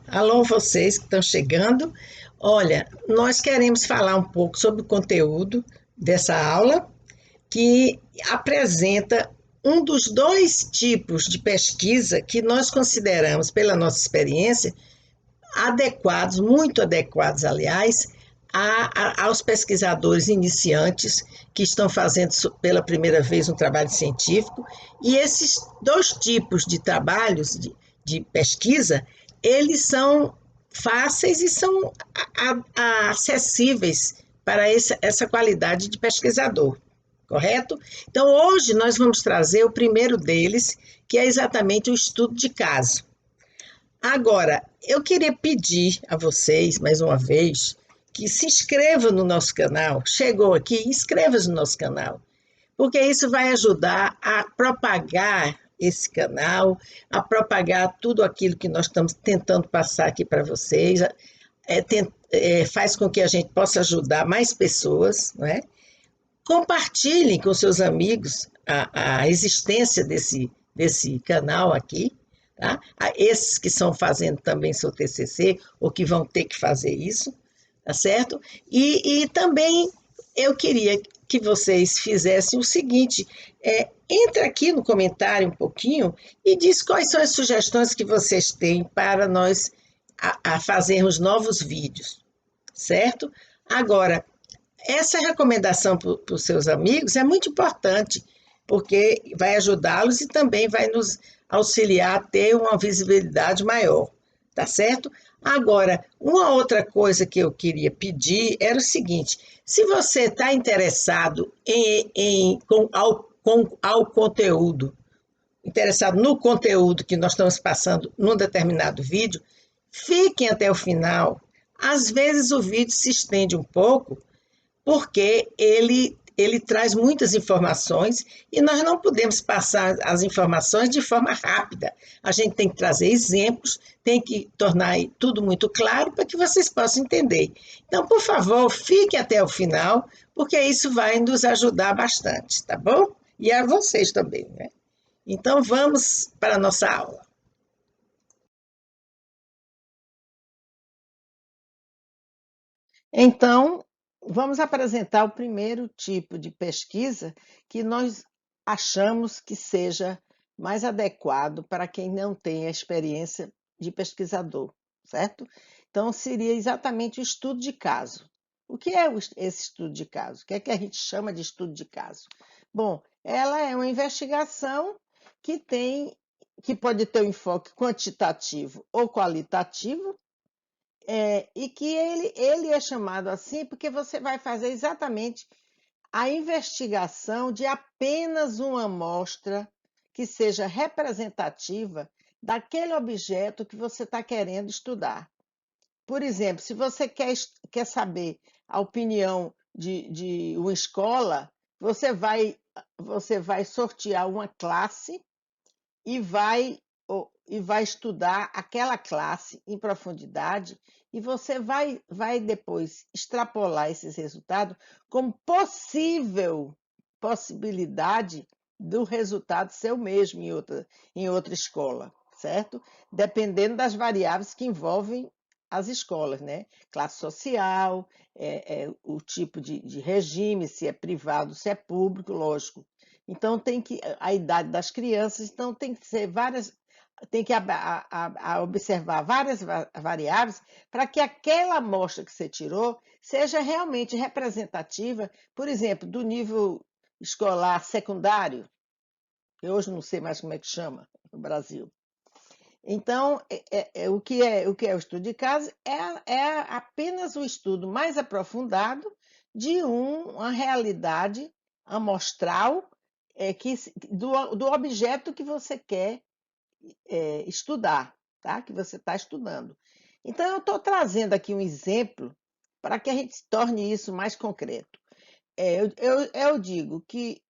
Alô, vocês que estão chegando. Olha, nós queremos falar um pouco sobre o conteúdo dessa aula, que apresenta um dos dois tipos de pesquisa que nós consideramos, pela nossa experiência, adequados, muito adequados, aliás, aos pesquisadores iniciantes que estão fazendo pela primeira vez um trabalho científico. E esses dois tipos de trabalhos de pesquisa, eles são fáceis e são acessíveis para essa qualidade de pesquisador, correto? Então, hoje nós vamos trazer o primeiro deles, que é exatamente o estudo de caso. Agora, eu queria pedir a vocês, mais uma vez, que se inscrevam no nosso canal. Chegou aqui, inscreva-se no nosso canal, porque isso vai ajudar a propagar esse canal, a propagar tudo aquilo que nós estamos tentando passar aqui para vocês. Faz com que a gente possa ajudar mais pessoas, não é? Compartilhem com seus amigos a existência desse canal aqui, tá? Esses que estão fazendo também seu TCC, ou que vão ter que fazer isso, tá certo? E também eu queria que vocês fizessem o seguinte, entra aqui no comentário um pouquinho e diz quais são as sugestões que vocês têm para nós a fazermos novos vídeos, certo? Agora, essa recomendação para os seus amigos é muito importante, porque vai ajudá-los e também vai nos auxiliar a ter uma visibilidade maior, tá certo? Agora, uma outra coisa que eu queria pedir era o seguinte: se você está interessado ao conteúdo, interessado no conteúdo que nós estamos passando num determinado vídeo, fiquem até o final. Às vezes o vídeo se estende um pouco, porque ele traz muitas informações e nós não podemos passar as informações de forma rápida. A gente tem que trazer exemplos, tem que tornar tudo muito claro para que vocês possam entender. Então, por favor, fique até o final, porque isso vai nos ajudar bastante, tá bom? E a vocês também, né? Então, vamos para a nossa aula. Então, vamos apresentar o primeiro tipo de pesquisa que nós achamos que seja mais adequado para quem não tem a experiência de pesquisador, certo? Então, seria exatamente o estudo de caso. O que é esse estudo de caso? O que é que a gente chama de estudo de caso? Bom, ela é uma investigação que que pode ter um enfoque quantitativo ou qualitativo, e que ele é chamado assim porque você vai fazer exatamente a investigação de apenas uma amostra que seja representativa daquele objeto que você está querendo estudar. Por exemplo, se você quer saber a opinião de uma escola, você vai sortear uma classe e vai estudar aquela classe em profundidade, e você vai depois extrapolar esses resultados como possibilidade do resultado ser o mesmo em outra escola, certo? Dependendo das variáveis que envolvem as escolas, né? Classe social, o tipo de regime, se é privado, se é público, lógico. Então, a idade das crianças, então tem que ser tem que observar várias variáveis para que aquela amostra que você tirou seja realmente representativa, por exemplo, do nível escolar secundário, que hoje não sei mais como é que chama no Brasil. Então, o que é o estudo de caso é apenas um estudo mais aprofundado de uma realidade amostral, do objeto que você quer estudar, tá? Que você está estudando. Então, eu estou trazendo aqui um exemplo para que a gente torne isso mais concreto. Eu digo que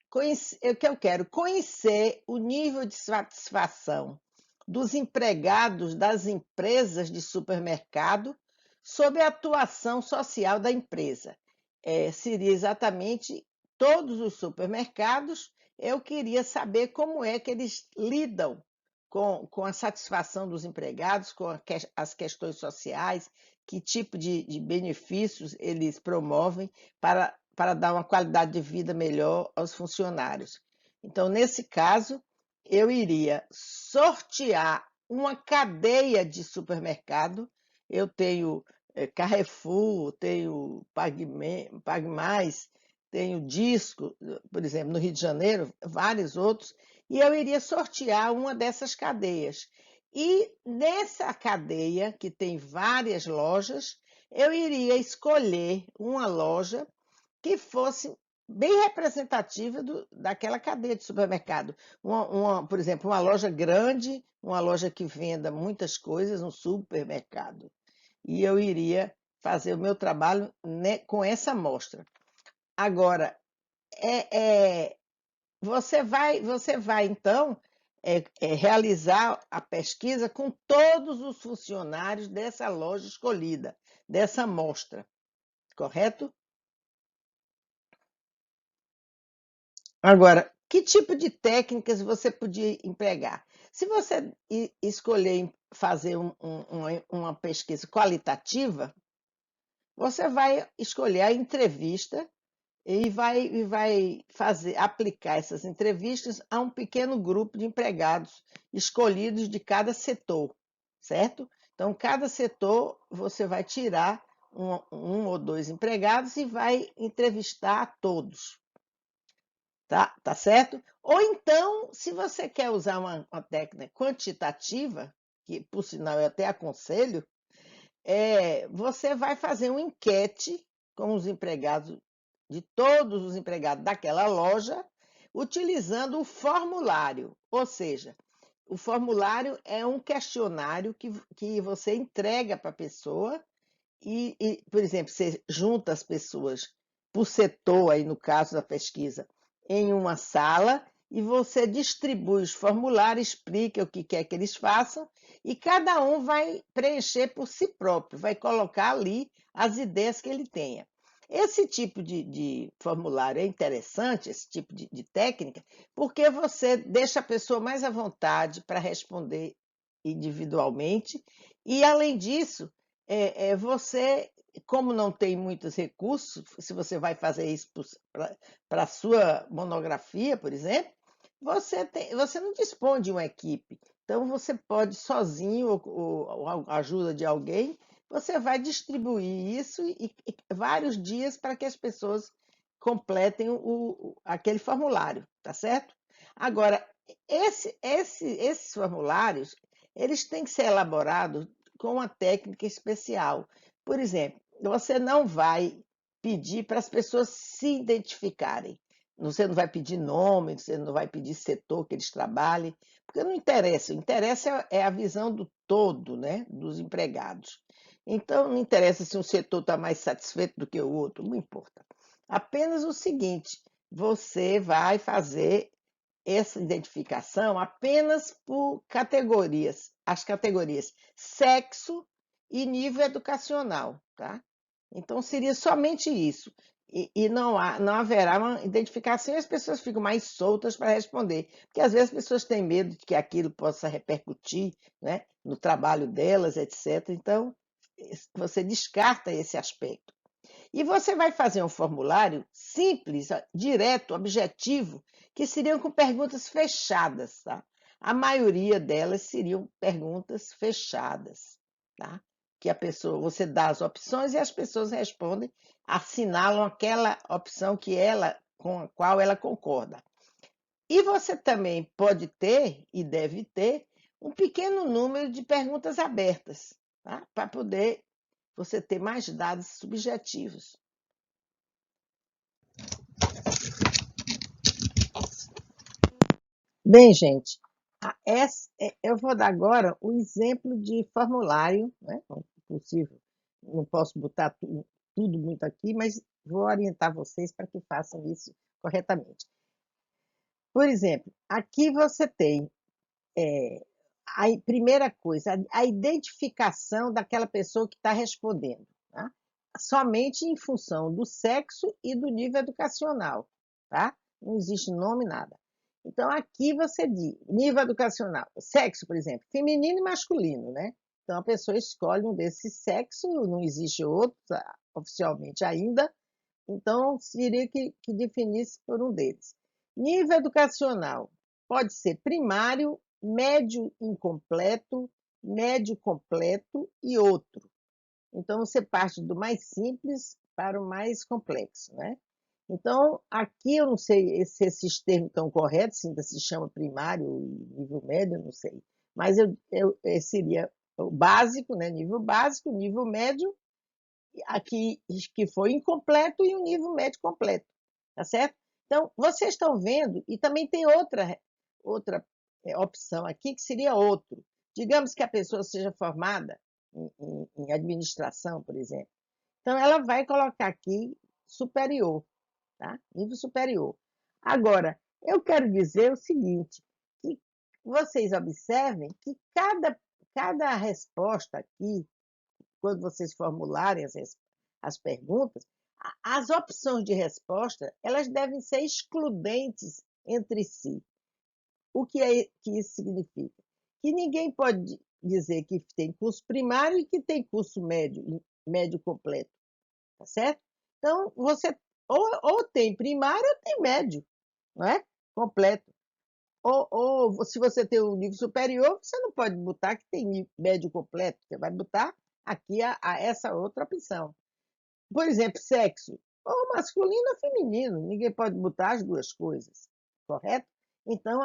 eu quero conhecer o nível de satisfação dos empregados das empresas de supermercado sobre a atuação social da empresa. Seria exatamente todos os supermercados. Eu queria saber como é que eles lidam com a satisfação dos empregados, com as questões sociais, que tipo de benefícios eles promovem para dar uma qualidade de vida melhor aos funcionários. Então, nesse caso, eu iria sortear uma cadeia de supermercado. Eu tenho Carrefour, tenho Pague Mais, tenho Disco, por exemplo, no Rio de Janeiro, vários outros, e eu iria sortear uma dessas cadeias. E nessa cadeia, que tem várias lojas, eu iria escolher uma loja que fosse bem representativa daquela cadeia de supermercado. Por exemplo, uma loja grande, uma loja que venda muitas coisas, um supermercado. E eu iria fazer o meu trabalho, né, com essa amostra. Agora, você vai então realizar a pesquisa com todos os funcionários dessa loja escolhida, dessa amostra, correto? Agora, que tipo de técnicas você podia empregar? Se você escolher fazer uma pesquisa qualitativa, você vai escolher a entrevista e vai aplicar essas entrevistas a um pequeno grupo de empregados escolhidos de cada setor, certo? Então, cada setor você vai tirar um ou dois empregados e vai entrevistar a todos, tá certo? Ou então, se você quer usar uma técnica quantitativa, que por sinal eu até aconselho, você vai fazer uma enquete com os empregados, de todos os empregados daquela loja, utilizando o formulário. Ou seja, o formulário é um questionário que você entrega para a pessoa por exemplo, você junta as pessoas por setor, aí no caso da pesquisa, em uma sala e você distribui os formulários, explica o que quer que eles façam e cada um vai preencher por si próprio, vai colocar ali as ideias que ele tenha. Esse tipo de formulário é interessante, esse tipo de técnica, porque você deixa a pessoa mais à vontade para responder individualmente e, além disso, você, como não tem muitos recursos, se você vai fazer isso para a sua monografia, por exemplo, você não dispõe de uma equipe. Então, você pode sozinho ou a ajuda de alguém, você vai distribuir isso e vários dias para que as pessoas completem aquele formulário, tá certo? Agora, esses formulários, eles têm que ser elaborados com uma técnica especial. Por exemplo, você não vai pedir para as pessoas se identificarem. Você não vai pedir nome, você não vai pedir setor que eles trabalhem, porque não interessa. O interessa é a visão do todo, né, dos empregados. Então, não interessa se um setor está mais satisfeito do que o outro, não importa. Apenas o seguinte: você vai fazer essa identificação apenas por categorias, as categorias sexo e nível educacional, tá? Então seria somente isso. E não haverá uma identificação e as pessoas ficam mais soltas para responder, porque às vezes as pessoas têm medo de que aquilo possa repercutir, né, no trabalho delas, etc. Então, você descarta esse aspecto. E você vai fazer um formulário simples, direto, objetivo, que seriam com perguntas fechadas, tá? A maioria delas seriam perguntas fechadas, tá? Que a pessoa, você dá as opções e as pessoas respondem, assinalam aquela opção com a qual ela concorda. E você também pode ter e deve ter um pequeno número de perguntas abertas, tá? Para poder você ter mais dados subjetivos. Bem, gente, eu vou dar agora o exemplo de formulário, né? Não é possível, não posso botar tudo muito aqui, mas vou orientar vocês para que façam isso corretamente. Por exemplo, aqui você tem a primeira coisa, a identificação daquela pessoa que está respondendo, tá? Somente em função do sexo e do nível educacional, tá? Não existe nome, nada. Então, aqui você diz, nível educacional, sexo, por exemplo, feminino e masculino, né? Então, a pessoa escolhe um desses sexos, não existe outro oficialmente ainda, então teria que definisse por um deles. Nível educacional, pode ser primário, médio incompleto, médio completo e outro. Então, você parte do mais simples para o mais complexo, né? Então, aqui eu não sei se esses termos estão corretos, se ainda se chama primário e nível médio, eu não sei. Mas seria o básico, né? Nível básico, nível médio, aqui que foi incompleto e o nível médio completo, tá certo? Então, vocês estão vendo, e também tem outra opção aqui, que seria outro. Digamos que a pessoa seja formada em administração, por exemplo. Então, ela vai colocar aqui superior, tá? Nível superior. Agora, eu quero dizer o seguinte, que vocês observem que cada resposta aqui, quando vocês formularem as perguntas, as opções de resposta, elas devem ser excludentes entre si. O que que isso significa? Que ninguém pode dizer que tem curso primário e que tem curso médio completo, tá certo? Então, você ou tem primário ou tem médio, não é? Completo. Ou se você tem um nível superior, você não pode botar que tem médio completo, você vai botar aqui a essa outra opção. Por exemplo, sexo, ou masculino ou feminino, ninguém pode botar as duas coisas, correto? Então,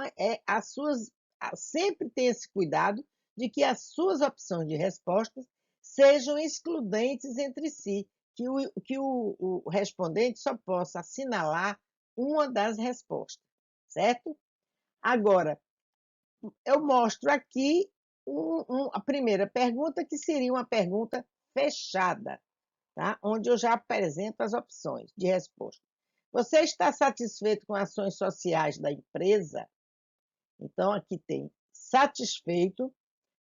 sempre tem esse cuidado de que as suas opções de respostas sejam excludentes entre si, que o respondente só possa assinalar uma das respostas, certo? Agora, eu mostro aqui a primeira pergunta, que seria uma pergunta fechada, tá? Onde eu já apresento as opções de resposta. Você está satisfeito com ações sociais da empresa? Então, aqui tem satisfeito,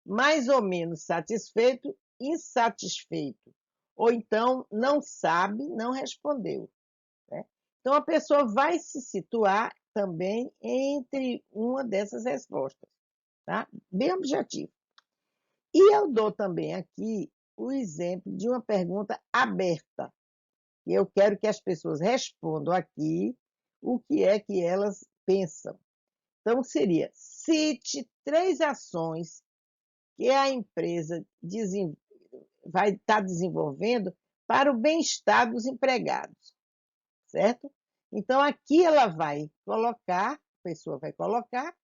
mais ou menos satisfeito, insatisfeito. Ou então, não sabe, não respondeu, né? Então, a pessoa vai se situar também entre uma dessas respostas, tá? Bem objetivo. E eu dou também aqui o exemplo de uma pergunta aberta. E eu quero que as pessoas respondam aqui o que é que elas pensam. Então, seria: cite 3 ações que a empresa vai estar desenvolvendo para o bem-estar dos empregados, certo? Então, aqui ela vai colocar, a pessoa vai colocar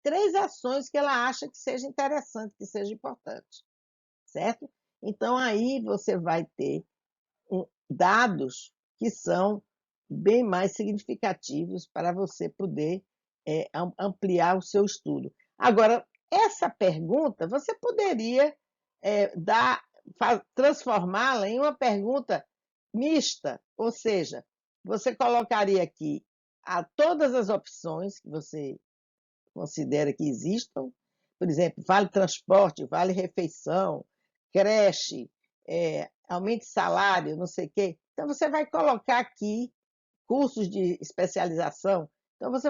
3 ações que ela acha que seja interessante, que seja importante, certo? Então, aí você vai ter dados que são bem mais significativos para você poder ampliar o seu estudo. Agora, essa pergunta, você poderia transformá-la em uma pergunta mista, ou seja, você colocaria aqui todas as opções que você considera que existam, por exemplo, vale transporte, vale refeição, creche, aumento de salário, não sei o quê. Então, você vai colocar aqui cursos de especialização. Então, você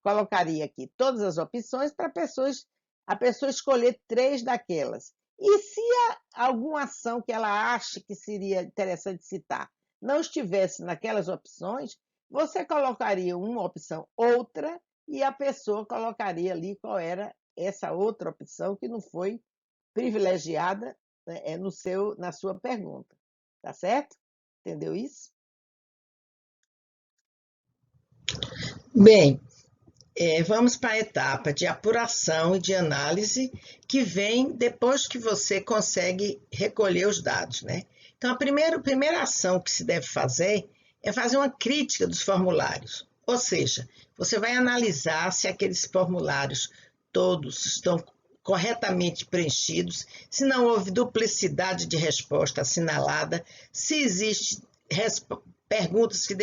colocaria aqui todas as opções para a pessoa escolher 3 daquelas. E se alguma ação que ela acha que seria interessante citar não estivesse naquelas opções, você colocaria uma opção outra e a pessoa colocaria ali qual era essa outra opção que não foi privilegiada, né, na sua pergunta. Tá certo? Entendeu isso? Bem, vamos para a etapa de apuração e de análise, que vem depois que você consegue recolher os dados, né? Então, a primeira ação que se deve fazer é fazer uma crítica dos formulários. Ou seja, você vai analisar se aqueles formulários todos estão corretamente preenchidos, se não houve duplicidade de resposta assinalada, se existe perguntas que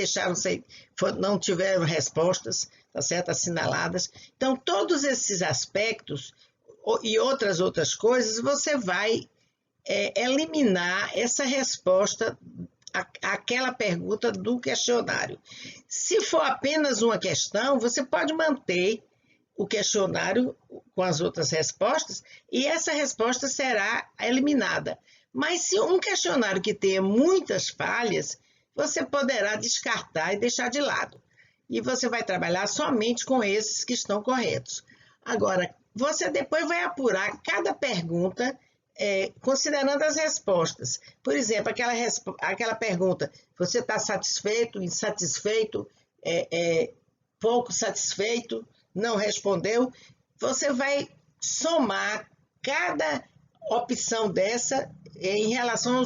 não tiveram respostas, tá certo? Assinaladas. Então, todos esses aspectos e outras coisas, você vai eliminar essa resposta aquela pergunta do questionário. Se for apenas uma questão, você pode manter o questionário com as outras respostas e essa resposta será eliminada. Mas se um questionário que tenha muitas falhas, você poderá descartar e deixar de lado. E você vai trabalhar somente com esses que estão corretos. Agora, você depois vai apurar cada pergunta considerando as respostas. Por exemplo, aquela pergunta, você está satisfeito, insatisfeito, pouco satisfeito, não respondeu? Você vai somar cada opção dessa em relação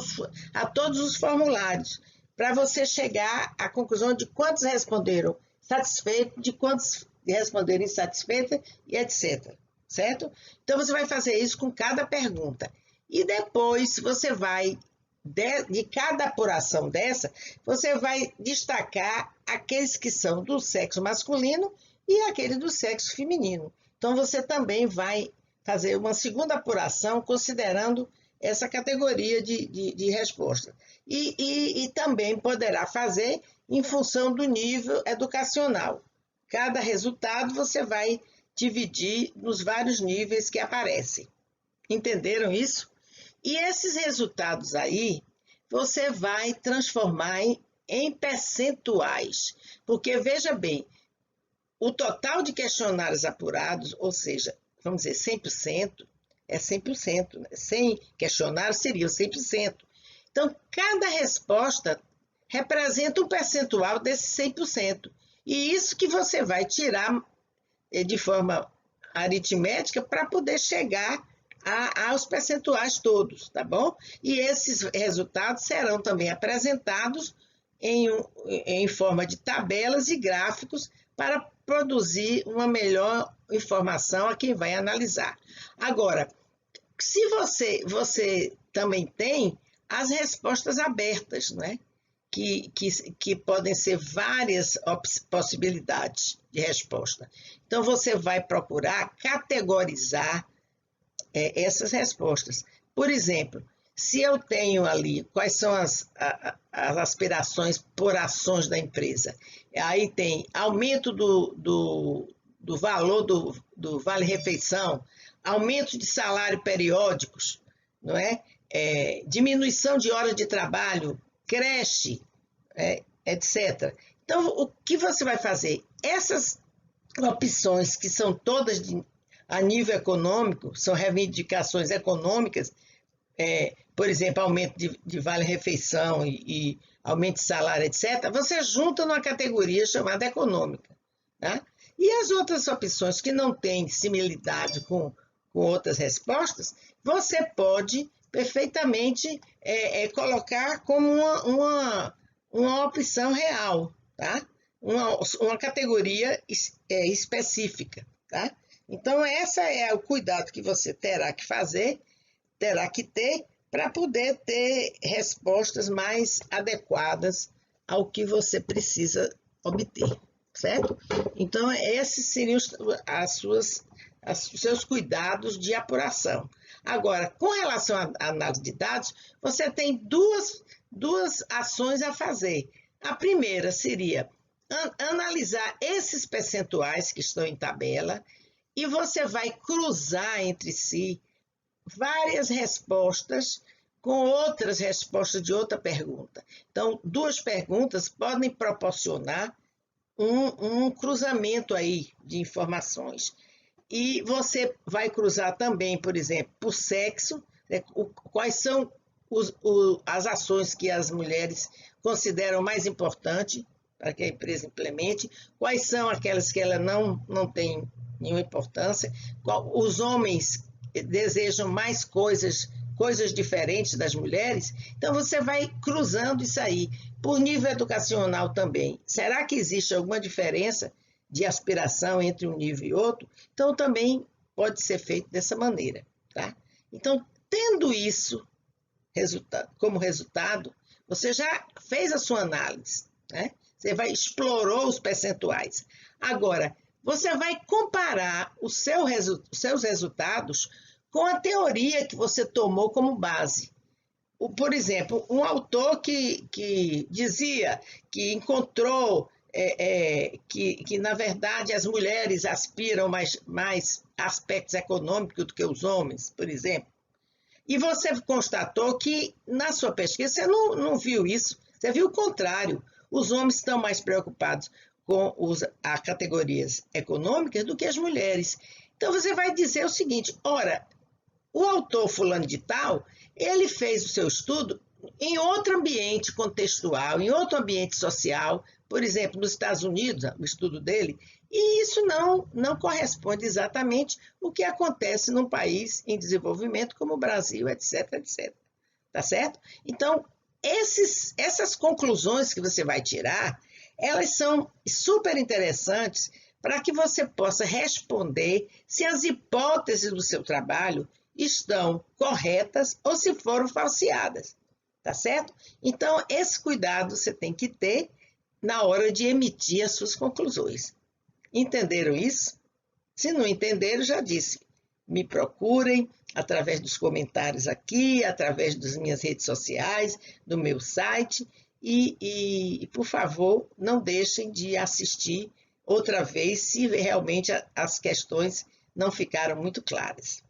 a todos os formulários, para você chegar à conclusão de quantos responderam satisfeito, de quantos responderam insatisfeito e etc. Certo? Então, você vai fazer isso com cada pergunta. E depois, você vai, de cada apuração dessa, você vai destacar aqueles que são do sexo masculino e aqueles do sexo feminino. Então, você também vai fazer uma segunda apuração considerando essa categoria de resposta. E também poderá fazer em função do nível educacional. Cada resultado você vai dividir nos vários níveis que aparecem. Entenderam isso? E esses resultados aí, você vai transformar em percentuais. Porque, veja bem, o total de questionários apurados, ou seja, vamos dizer, 100%, é 100%. Né? 100 questionários seriam 100%. Então, cada resposta representa um percentual desse 100%. E isso que você vai tirar de forma aritmética para poder chegar aos percentuais todos, tá bom? E esses resultados serão também apresentados em forma de tabelas e gráficos para produzir uma melhor informação a quem vai analisar. Agora, se você também tem as respostas abertas, né? Que podem ser várias possibilidades de resposta. Então, você vai procurar categorizar essas respostas. Por exemplo, se eu tenho ali quais são as aspirações por ações da empresa, aí tem aumento do valor do vale-refeição, aumento de salário periódicos, não é? Diminuição de horas de trabalho, creche, etc. Então, o que você vai fazer? Essas opções que são todas a nível econômico, são reivindicações econômicas, por exemplo, aumento de vale-refeição e aumento de salário, etc., você junta numa categoria chamada econômica. Tá? E as outras opções que não têm similaridade com outras respostas, você pode perfeitamente colocar como uma opção real, tá? Uma categoria específica. Tá? Então, esse é o cuidado que você terá que fazer, terá que ter, para poder ter respostas mais adequadas ao que você precisa obter, certo? Então, esses seriam os seus cuidados de apuração. Agora, com relação à análise de dados, você tem duas ações a fazer. A primeira seria analisar esses percentuais que estão em tabela e você vai cruzar entre si várias respostas com outras respostas de outra pergunta. Então, duas perguntas podem proporcionar um cruzamento aí de informações. E você vai cruzar também, por exemplo, por sexo, quais são as ações que as mulheres consideram mais importantes para que a empresa implemente, quais são aquelas que ela não tem nenhuma importância, os homens desejam mais coisas diferentes das mulheres, então você vai cruzando isso aí. Por nível educacional também, será que existe alguma diferença de aspiração entre um nível e outro? Então também pode ser feito dessa maneira, tá? Então, tendo isso como resultado, você já fez a sua análise, né? Você explorou os percentuais. Agora, você vai comparar os seus resultados com a teoria que você tomou como base. Por exemplo, um autor que dizia que encontrou que, na verdade, as mulheres aspiram mais aspectos econômicos do que os homens, por exemplo. E você constatou que, na sua pesquisa, você não viu isso, você viu o contrário. Os homens estão mais preocupados com as categorias econômicas do que as mulheres. Então, você vai dizer o seguinte, ora, o autor fulano de tal, ele fez o seu estudo em outro ambiente contextual, em outro ambiente social, por exemplo, nos Estados Unidos, o estudo dele, e isso não corresponde exatamente ao que acontece num país em desenvolvimento como o Brasil, etc, etc. Tá certo? Então, essas conclusões que você vai tirar, elas são super interessantes para que você possa responder se as hipóteses do seu trabalho estão corretas ou se foram falseadas, tá certo? Então, esse cuidado você tem que ter na hora de emitir as suas conclusões. Entenderam isso? Se não entenderam, já disse, me procurem através dos comentários aqui, através das minhas redes sociais, do meu site, e por favor, não deixem de assistir outra vez se realmente as questões não ficaram muito claras.